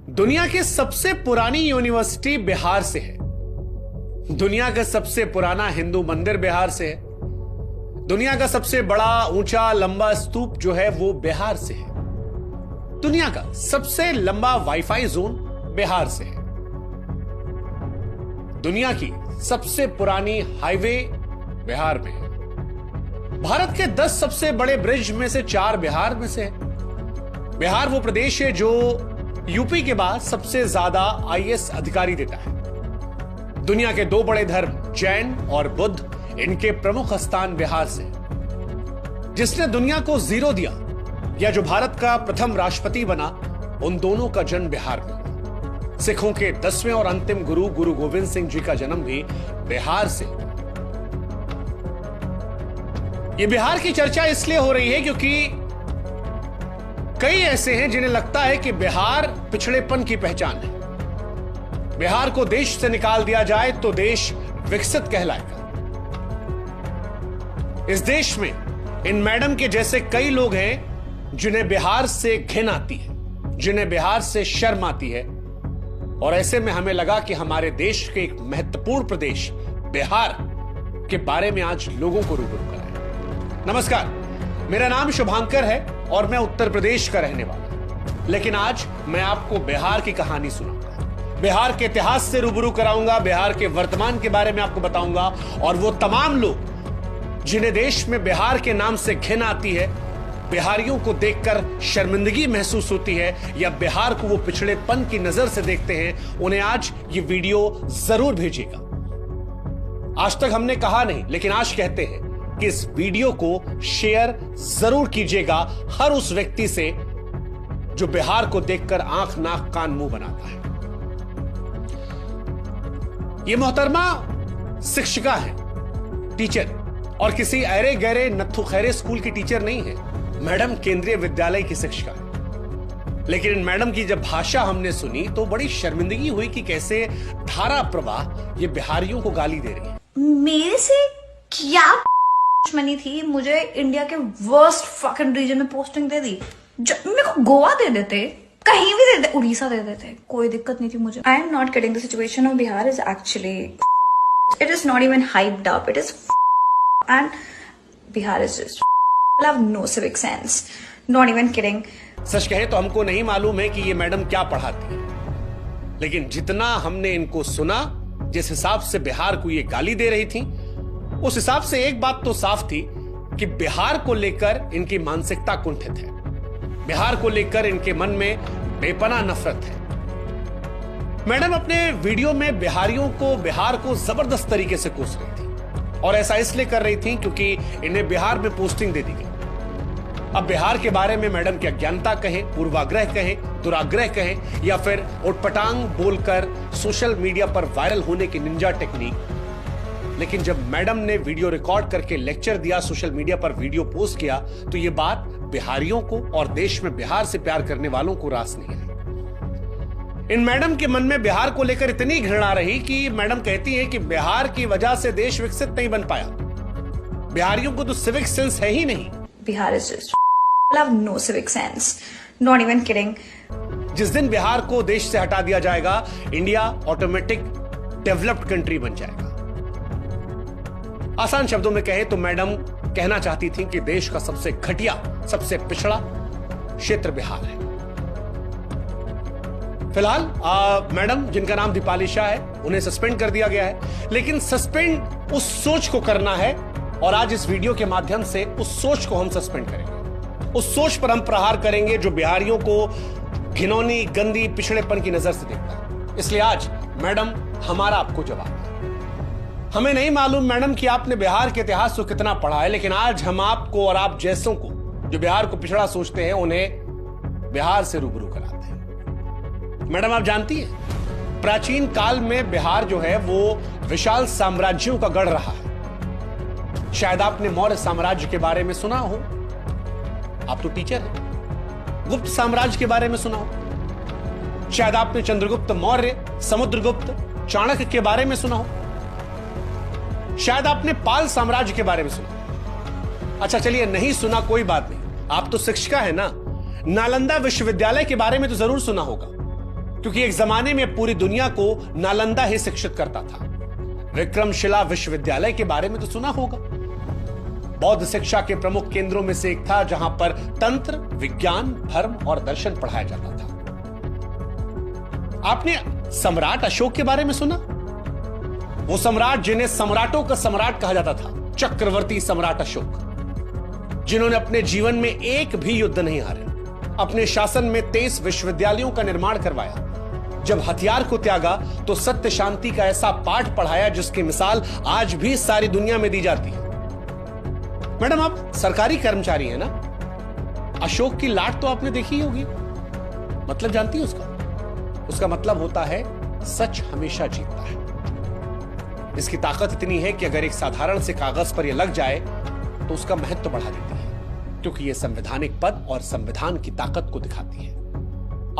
दुनिया की सबसे पुरानी यूनिवर्सिटी बिहार से है। दुनिया का सबसे पुराना हिंदू मंदिर बिहार से है। दुनिया का सबसे बड़ा ऊंचा लंबा स्तूप जो है वो बिहार से है। दुनिया का सबसे लंबा वाईफाई जोन बिहार से है। दुनिया की सबसे पुरानी हाईवे बिहार में है। भारत के 10 सबसे बड़े ब्रिज में से 4 बिहार में से है। बिहार वो प्रदेश है जो यूपी के बाद सबसे ज्यादा आईएएस अधिकारी देता है। दुनिया के 2 बड़े धर्म जैन और बुद्ध, इनके प्रमुख स्थान बिहार से है। जिसने दुनिया को जीरो दिया या जो भारत का प्रथम राष्ट्रपति बना, उन दोनों का जन्म बिहार में हुआ। सिखों के 10वें और अंतिम गुरु गुरु गोविंद सिंह जी का जन्म भी बिहार से। ये बिहार की चर्चा इसलिए हो रही है क्योंकि कई ऐसे हैं जिन्हें लगता है कि बिहार पिछड़ेपन की पहचान है। बिहार को देश से निकाल दिया जाए तो देश विकसित कहलाएगा। इस देश में इन मैडम के जैसे कई लोग हैं जिन्हें बिहार से घिन आती है, जिन्हें बिहार से शर्म आती है। और ऐसे में हमें लगा कि हमारे देश के एक महत्वपूर्ण प्रदेश बिहार के बारे में आज लोगों को रूबरू कराएं। नमस्कार, मेरा नाम शुभांकर है और मैं उत्तर प्रदेश का रहने वाला हूं। लेकिन आज मैं आपको बिहार की कहानी सुनाऊंगा, बिहार के इतिहास से रूबरू कराऊंगा, बिहार के वर्तमान के बारे में आपको बताऊंगा। और वो तमाम लोग जिन्हें देश में बिहार के नाम से घिन आती है, बिहारियों को देखकर शर्मिंदगी महसूस होती है या बिहार को वो पिछड़ेपन की नजर से देखते हैं, उन्हें आज ये वीडियो जरूर भेजिएगा। आज तक हमने कहा नहीं, लेकिन आज कहते हैं कि इस वीडियो को शेयर जरूर कीजिएगा हर उस व्यक्ति से जो बिहार को देखकर आंख नाक कान मुंह बनाता है। ये मोहतरमा शिक्षिका है, टीचर, और किसी अरे गहरे नत्थु खैरे स्कूल की टीचर नहीं है। मैडम केंद्रीय विद्यालय की शिक्षिका है। लेकिन इन मैडम की जब भाषा हमने सुनी तो बड़ी शर्मिंदगी हुई कि कैसे धारा प्रवाह ये बिहारियों को गाली दे रही है। मेरे से क्या दुश्मनी थी? मुझे इंडिया के वर्स्ट फकिंग रीजन में पोस्टिंग दे दी। मेरे को गोवा दे देते, कहीं भी दे देते, उड़ीसा दे देते, कोई दिक्कत नहीं थी मुझे। I am not kidding, the situation of Bihar is actually, it is not even hyped up, it is and Bihar is just have no civic sense, not even kidding. सच कहे तो हमको नहीं मालूम है कि ये मैडम क्या पढ़ाती है, लेकिन जितना हमने इनको सुना, जिस हिसाब से बिहार को ये गाली दे रही थी, उस हिसाब से एक बात तो साफ थी कि बिहार को लेकर इनकी मानसिकता कुंठित है। बिहार को लेकर इनके मन में बेपनाह नफरत है। मैडम अपने वीडियो में बिहार को जबरदस्त तरीके से कोस रही थी, और ऐसा इसलिए कर रही थी क्योंकि इन्हें बिहार में पोस्टिंग दे दी गई। अब बिहार के बारे में मैडम की अज्ञानता कहें, पूर्वाग्रह कहें, दुराग्रह कहें, या फिर उटपटांग बोलकर सोशल मीडिया पर वायरल होने की निंजा टेक्निक, लेकिन जब मैडम ने वीडियो रिकॉर्ड करके लेक्चर दिया, सोशल मीडिया पर वीडियो पोस्ट किया, तो यह बात बिहारियों को और देश में बिहार से प्यार करने वालों को रास नहीं आई। इन मैडम के मन में बिहार को लेकर इतनी घृणा रही कि मैडम कहती हैं कि बिहार की वजह से देश विकसित नहीं बन पाया। बिहारियों को तो सिविक सेंस है ही नहीं। Bihar is just have no civic sense, not even kidding. जिस दिन बिहार को देश से हटा दिया जाएगा, इंडिया ऑटोमेटिक डेवलप्ड कंट्री बन जाएगा। आसान शब्दों में कहें तो मैडम कहना चाहती थी कि देश का सबसे घटिया, सबसे पिछड़ा क्षेत्र बिहार है। फिलहाल मैडम, जिनका नाम दीपाली शाह है, उन्हें सस्पेंड कर दिया गया है। लेकिन सस्पेंड उस सोच को करना है, और आज इस वीडियो के माध्यम से उस सोच को हम सस्पेंड करेंगे। उस सोच पर हम प्रहार करेंगे जो बिहारियों को घिनौनी, गंदी, पिछड़ेपन की नजर से देखता है। इसलिए आज मैडम, हमारा आपको जवाब है। हमें नहीं मालूम मैडम कि आपने बिहार के इतिहास को कितना पढ़ा है, लेकिन आज हम आपको और आप जैसों को जो बिहार को पिछड़ा सोचते हैं, उन्हें बिहार से रूबरू कराते हैं। मैडम, आप जानती हैं, प्राचीन काल में बिहार जो है वो विशाल साम्राज्यों का गढ़ रहा है। शायद आपने मौर्य साम्राज्य के बारे में सुना हो, आप तो टीचर हैं। गुप्त साम्राज्य के बारे में सुना हो, शायद आपने चंद्रगुप्त मौर्य, समुद्रगुप्त, चाणक्य के बारे में सुना हो, शायद आपने पाल साम्राज्य के बारे में सुना। अच्छा चलिए, नहीं सुना कोई बात नहीं, आप तो शिक्षिका है ना, नालंदा विश्वविद्यालय के बारे में तो जरूर सुना होगा। क्योंकि एक जमाने में पूरी दुनिया को नालंदा ही शिक्षित करता था। विक्रमशिला विश्वविद्यालय के बारे में तो सुना होगा। बौद्ध शिक्षा के प्रमुख केंद्रों में से एक था, जहां पर तंत्र, विज्ञान, धर्म और दर्शन पढ़ाया जाता था। आपने सम्राट अशोक के बारे में सुना? वो सम्राट जिन्हें सम्राटों का सम्राट कहा जाता था, चक्रवर्ती सम्राट अशोक, जिन्होंने अपने जीवन में एक भी युद्ध नहीं हारे, अपने शासन में 23 विश्वविद्यालयों का निर्माण करवाया। जब हथियार को त्यागा तो सत्य शांति का ऐसा पाठ पढ़ाया जिसकी मिसाल आज भी सारी दुनिया में दी जाती है। मैडम, आप सरकारी कर्मचारी हैं ना? अशोक की लाट तो आपने देखी ही होगी। मतलब जानती है उसका मतलब होता है सच हमेशा जीतता है। इसकी ताकत इतनी है कि अगर एक साधारण से कागज पर यह लग जाए तो उसका महत्व बढ़ा देती है, क्योंकि यह संवैधानिक पद और संविधान की ताकत को दिखाती है।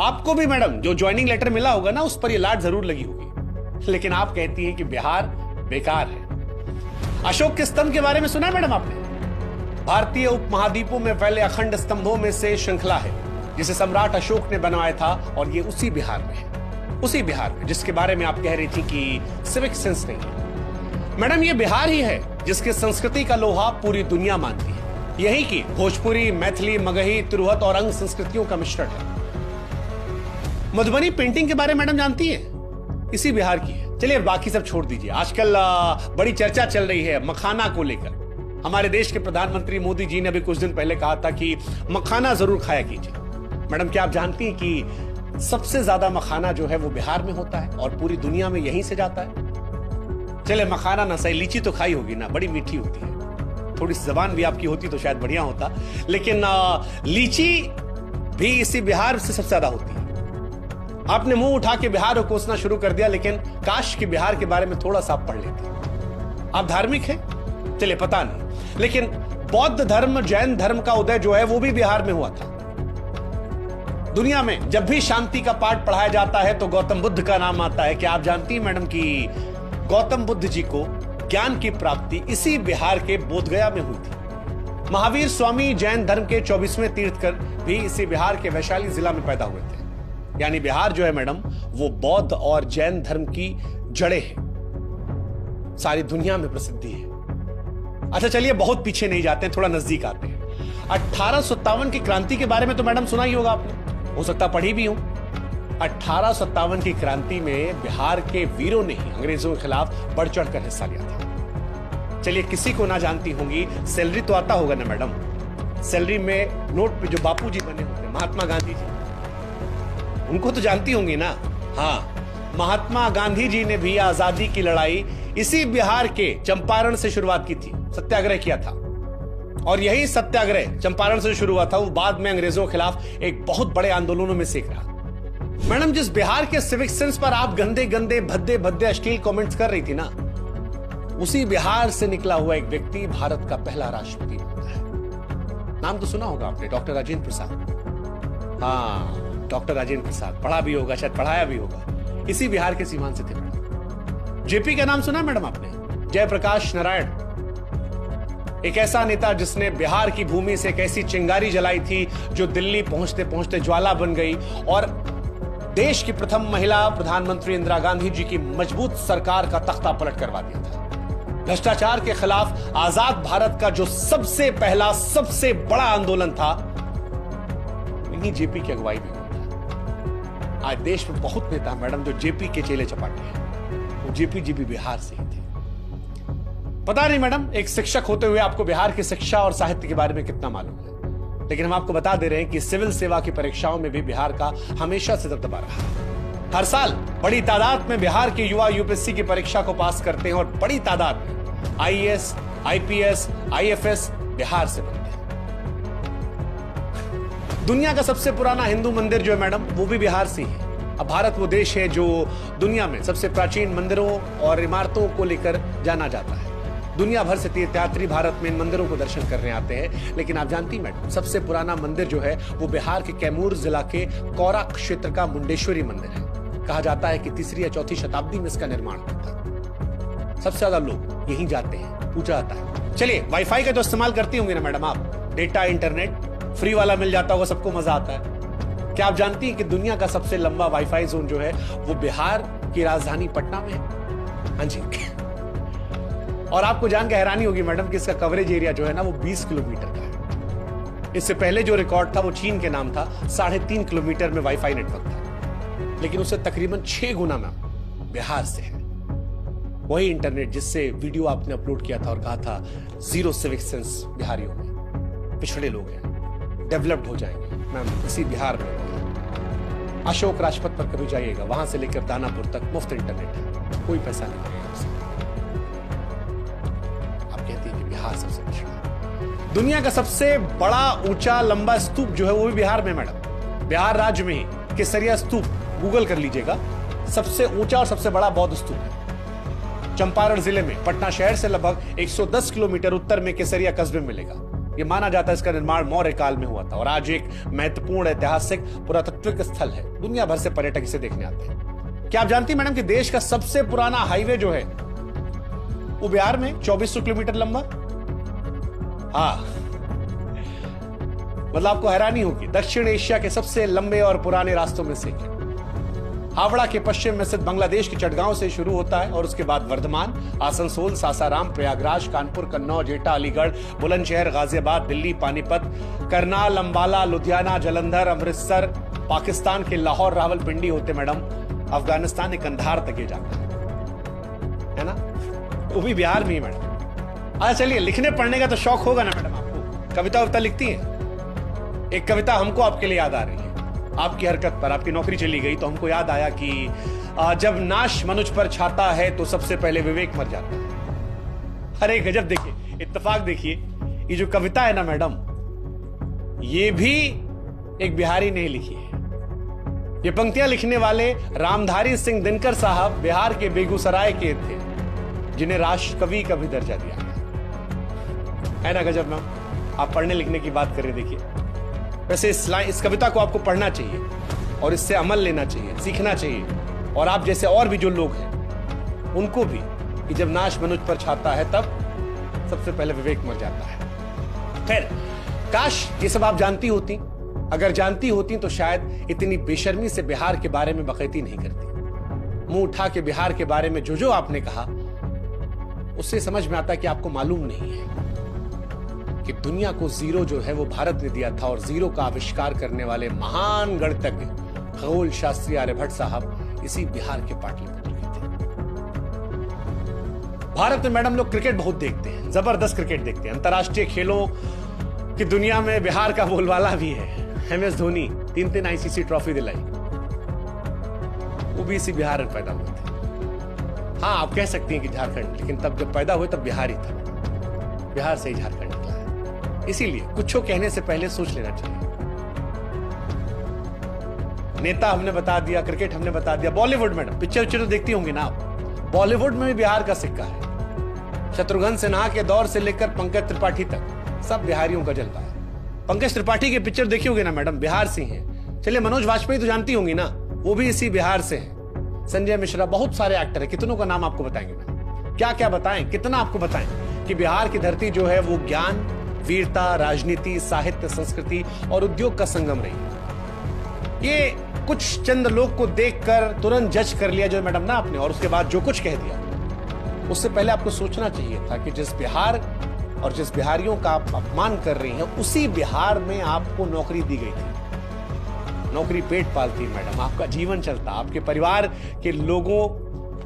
आपको भी मैडम जो ज्वाइनिंग लेटर मिला होगा ना, उस पर यह लाट जरूर लगी होगी, लेकिन आप कहती हैं कि बिहार बेकार है। अशोक के स्तंभ के बारे में सुना है मैडम आपने? भारतीय उपमहाद्वीपों में फैले अखंड स्तंभों में से श्रृंखला है जिसे सम्राट अशोक ने बनवाया था, और ये उसी बिहार में है, उसी बिहार में जिसके बारे में आप कह रही थी कि सिविक सेंस नहीं है। मैडम, ये बिहार ही है जिसके संस्कृति का लोहा पूरी दुनिया मानती है। यही की भोजपुरी, मैथिली, मगही, तिरहुत और अंग संस्कृतियों का मिश्रण है। मधुबनी पेंटिंग के बारे में मैडम जानती है? इसी बिहार की है। चलिए बाकी सब छोड़ दीजिए। आजकल बड़ी चर्चा चल रही है मखाना को लेकर। हमारे देश के प्रधानमंत्री मोदी जी ने अभी कुछ दिन पहले कहा था कि मखाना जरूर खाया कीजिए। मैडम, क्या आप जानती हैं कि सबसे ज्यादा मखाना जो है वो बिहार में होता है और पूरी दुनिया में यहीं से जाता है? चले मखाना ना सही, लीची तो खाई होगी ना, बड़ी मीठी होती है। थोड़ी सी जबान भी आपकी होती तो शायद बढ़िया होता, लेकिन लीची भी इसी बिहार से सबसे ज्यादा होती है। आपने मुंह उठा के बिहार को कोसना शुरू कर दिया, लेकिन काश कि बिहार के बारे में थोड़ा सा आप पढ़ लेते। आप धार्मिक हैं? चलिए पता नहीं, लेकिन बौद्ध धर्म, जैन धर्म का उदय जो है वो भी बिहार में हुआ था। दुनिया में जब भी शांति का पाठ पढ़ाया जाता है तो गौतम बुद्ध का नाम आता है। क्या आप जानती हैं मैडम कि गौतम बुद्ध जी को ज्ञान की प्राप्ति इसी बिहार के बोधगया में हुई थी। महावीर स्वामी जैन धर्म के 24वें तीर्थकर भी इसी बिहार के वैशाली जिला में पैदा हुए थे। यानी बिहार जो है मैडम वो बौद्ध और जैन धर्म की जड़ें हैं, सारी दुनिया में प्रसिद्धि है। अच्छा चलिए बहुत पीछे नहीं जाते हैं, थोड़ा नजदीक आते हैं। 1857 की क्रांति के बारे में तो मैडम सुना ही होगा आपने, हो सकता पढ़ी भी हो। 1857 की क्रांति में बिहार के वीरों ने ही अंग्रेजों के खिलाफ बढ़ चढ़कर हिस्सा लिया था। चलिए किसी को ना जानती होंगी, सैलरी तो आता होगा ना मैडम? सैलरी में नोट पे जो बापू जी बने होते, महात्मा गांधी जी, उनको तो जानती होंगी ना? हाँ, महात्मा गांधी जी ने भी आजादी की लड़ाई इसी बिहार के चंपारण से शुरुआत की थी, सत्याग्रह किया था। और यही सत्याग्रह चंपारण से शुरू हुआ था, वो बाद में अंग्रेजों के खिलाफ एक बहुत बड़े आंदोलनों में से एक रहा। मैडम, जिस बिहार के सिविक सेंस पर आप गंदे गंदे भद्दे भद्दे अश्लील कमेंट्स कर रही थी ना, उसी बिहार से निकला हुआ एक व्यक्ति भारत का पहला राष्ट्रपति बनता है। नाम तो सुना होगा आपने, डॉक्टर राजेंद्र प्रसाद। हाँ, डॉक्टर राजेंद्र प्रसाद, पढ़ा भी होगा, शायद पढ़ाया भी होगा। इसी बिहार के सीमान से थे मैडम। जेपी का नाम सुना मैडम आपने? जयप्रकाश नारायण, एक ऐसा नेता जिसने बिहार की भूमि से एक ऐसी चिंगारी जलाई थी जो दिल्ली पहुंचते पहुंचते ज्वाला बन गई और देश की प्रथम महिला प्रधानमंत्री इंदिरा गांधी जी की मजबूत सरकार का तख्ता पलट करवा दिया था। भ्रष्टाचार के खिलाफ आजाद भारत का जो सबसे पहला सबसे बड़ा आंदोलन था, इन्हीं जेपी की अगुवाई में हुआ था। आज देश में बहुत नेता मैडम जो जेपी के चेले चपाटे हैं, वो जेपी जी भी बिहार से ही थे। पता नहीं मैडम, एक शिक्षक होते हुए आपको बिहार की शिक्षा और साहित्य के बारे में कितना मालूम है, लेकिन हम आपको बता दे रहे हैं कि सिविल सेवा की परीक्षाओं में भी बिहार का हमेशा से दबदबा रहा। हर साल बड़ी तादाद में बिहार के युवा यूपीएससी की परीक्षा को पास करते हैं और बड़ी तादाद में आईएएस, आईपीएस, आईएफएस बिहार से बनते हैं। दुनिया का सबसे पुराना हिंदू मंदिर जो है मैडम, वो भी बिहार से ही है। अब भारत वो देश है जो दुनिया में सबसे प्राचीन मंदिरों और इमारतों को लेकर जाना जाता है। दुनिया भर से तीर्थयात्री भारत में इन मंदिरों को दर्शन करने आते हैं, लेकिन आप जानती मैडम, सबसे पुराना मंदिर जो है वो बिहार के कैमूर जिला के कौरा क्षेत्र का मुंडेश्वरी मंदिर है। कहा जाता है कि 3री या 4वीं शताब्दी में इसका निर्माण हुआ था। सबसे ज्यादा लोग यहीं जाते हैं, पूछा जाता है। चलिए, वाईफाई का तो इस्तेमाल करती होंगी ना मैडम आप? डेटा इंटरनेट फ्री वाला मिल जाता होगा, सबको मजा आता है। क्या आप जानती हैं कि दुनिया का सबसे लंबा वाईफाई जोन जो है वो बिहार की राजधानी पटना में है? हाँ जी। और आपको जान के हैरानी होगी मैडम कि इसका कवरेज एरिया जो है ना वो 20 किलोमीटर का है। इससे पहले जो रिकॉर्ड था वो चीन के नाम था, 3.5 किलोमीटर में वाईफाई नेटवर्क था, लेकिन उससे तकरीबन 6 गुना में बिहार से है वही इंटरनेट जिससे वीडियो आपने अपलोड किया था और कहा था जीरो सिविक सेंस बिहारियों में, पिछड़े लोग हैं, डेवलप्ड हो जाएंगे। मैम इसी बिहार में अशोक राजपथ पर कभी जाइएगा, वहां से लेकर दानापुर तक मुफ्त इंटरनेट है, कोई पैसा नहीं लगेगा आपसे। आप कहती हैं कि बिहार सबसे पिछड़ा। दुनिया का सबसे बड़ा ऊंचा लंबा स्तूप जो है वो भी बिहार में मैडम, बिहार राज्य में ही केसरिया स्तूप गूगल कर लीजिएगा, सबसे ऊंचा और सबसे बड़ा बौद्ध स्तूप है। चंपारण जिले में पटना शहर से लगभग 110 किलोमीटर उत्तर में केसरिया कस्बे में मिलेगा। यह माना जाता है इसका निर्माण मौर्य काल में हुआ था और आज एक महत्वपूर्ण ऐतिहासिक पुरातात्विक स्थल है। दुनिया भर से पर्यटक इसे देखने आते हैं। क्या आप जानती हैं मैडम कि देश का सबसे पुराना हाईवे जो है वो बिहार में 2400 किलोमीटर लंबा? हाँ, मतलब आपको हैरानी होगी, दक्षिण एशिया के सबसे लंबे और पुराने रास्तों में से एक है। हावड़ा के पश्चिम में स्थित बांग्लादेश के चटगांव से शुरू होता है और उसके बाद वर्धमान, आसनसोल, सासाराम, प्रयागराज, कानपुर, कन्नौज, एटा, अलीगढ़, बुलंदशहर, गाजियाबाद, दिल्ली, पानीपत, करनाल, अंबाला, लुधियाना, जालंधर, अमृतसर, पाकिस्तान के लाहौर, रावलपिंडी होते मैडम अफगानिस्तान के कंधार तक ये जाता है ना, वो भी बिहार में ही मैडम। अच्छा चलिए, लिखने पढ़ने का तो शौक होगा ना मैडम आपको, कविता वविता लिखती हैं? एक कविता हमको आपके लिए याद आ रही है, आपकी हरकत पर, आपकी नौकरी चली गई तो हमको याद आया कि जब नाश मनुष्य पर छाता है तो सबसे पहले विवेक मर जाता है। अरे गजब, देखिए इत्तेफाक, देखिए ये जो कविता है ना मैडम, ये भी एक बिहारी ने लिखी है। ये पंक्तियां लिखने वाले रामधारी सिंह दिनकर साहब बिहार के बेगूसराय के थे, जिन्हें राष्ट्र कवि का भी दर्जा दिया गया है ना। गजब मैम, आप पढ़ने लिखने की बात कर रहे, देखिए वैसे इस कविता को आपको पढ़ना चाहिए और इससे अमल लेना चाहिए, सीखना चाहिए, और आप जैसे और भी जो लोग हैं उनको भी, कि जब नाश मनुष्य पर छाता है तब सबसे पहले विवेक मर जाता है। खैर, काश ये सब आप जानती होती, अगर जानती होती तो शायद इतनी बेशर्मी से बिहार के बारे में बकैती नहीं करती। मुंह उठा के बिहार के बारे में जो आपने कहा उससे समझ में आता कि आपको मालूम नहीं है कि दुनिया को जीरो जो है वो भारत ने दिया था, और जीरो का आविष्कार करने वाले महान गणितज्ञ खगोल शास्त्री आर्यभट्ट साहब इसी बिहार के पाटलिपुत्र के थे। भारत में मैडम लोग क्रिकेट बहुत देखते हैं, जबरदस्त क्रिकेट देखते हैं। अंतर्राष्ट्रीय खेलों की दुनिया में बिहार का बोलबाला भी है। MS धोनी 3 ICC ट्रॉफी दिलाई, वो भी इसी बिहार में पैदा हुए थे। हाँ, आप कह सकती हैं कि झारखंड, लेकिन तब जब पैदा हुए तब बिहार ही था, बिहार से ही झारखंड निकला है। इसीलिए कुछ कहने से पहले सोच लेना चाहिए। नेता हमने बता दिया, क्रिकेट हमने बता दिया, बॉलीवुड मैडम पिक्चर तो देखती होंगी ना आप, बॉलीवुड में भी बिहार का सिक्का है। शत्रुघ्न सिन्हा के दौर से लेकर पंकज त्रिपाठी तक सब बिहारियों का जलवा है। पंकज त्रिपाठी के पिक्चर देखी होगी ना मैडम, बिहार से हैं। चलिए, मनोज वाजपेयी तो जानती होंगी ना, वो भी इसी बिहार से हैं। संजय मिश्रा, बहुत सारे एक्टर हैं, कितनों का नाम आपको बताएंगे मैडम, क्या क्या बताएं, कितना आपको बताएं कि बिहार की धरती जो है वो ज्ञान, वीरता, राजनीति, साहित्य, संस्कृति और उद्योग का संगम रही। ये कुछ चंद लोग को देखकर तुरंत जज कर लिया जो मैडम ना आपने, और उसके बाद जो कुछ कह दिया, उससे पहले आपको सोचना चाहिए था कि जिस बिहार और जिस बिहारियों का आप अपमान कर रही हैं, उसी बिहार में आपको नौकरी दी गई थी। नौकरी पेट पालती मैडम, आपका जीवन चलता, आपके परिवार के लोगों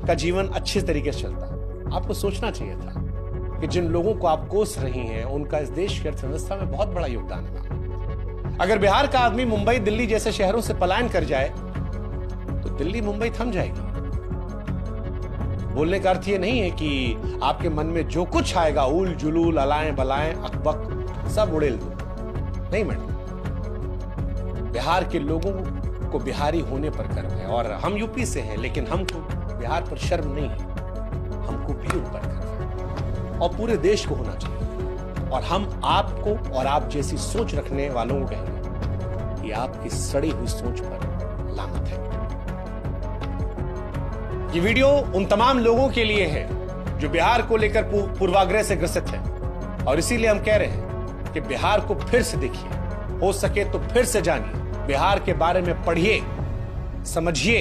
का जीवन अच्छे तरीके से चलता। आपको सोचना चाहिए था कि जिन लोगों को आप कोस रही हैं उनका इस देश की अर्थव्यवस्था में बहुत बड़ा योगदान है। अगर बिहार का आदमी मुंबई, दिल्ली जैसे शहरों से पलायन कर जाए तो दिल्ली मुंबई थम जाएगी। बोलने का अर्थ ये नहीं है कि आपके मन में जो कुछ आएगा, उल जुलूल, अलाएं बलाएं, अकबक, सब उड़ेल दो, नहीं मैडम। बिहार के लोगों को बिहारी होने पर गर्व है, और हम यूपी से हैं, लेकिन हमको बिहार पर शर्म नहीं है, हमको भी ऊपर गर्व है, और पूरे देश को होना चाहिए। और हम आपको और आप जैसी सोच रखने वालों को कहेंगे कि आपकी सड़ी हुई सोच पर लानत है। ये वीडियो उन तमाम लोगों के लिए है जो बिहार को लेकर पूर्वाग्रह से ग्रसित है, और इसीलिए हम कह रहे हैं कि बिहार को फिर से देखिए, हो सके तो फिर से जानिए, बिहार के बारे में पढ़िए, समझिए,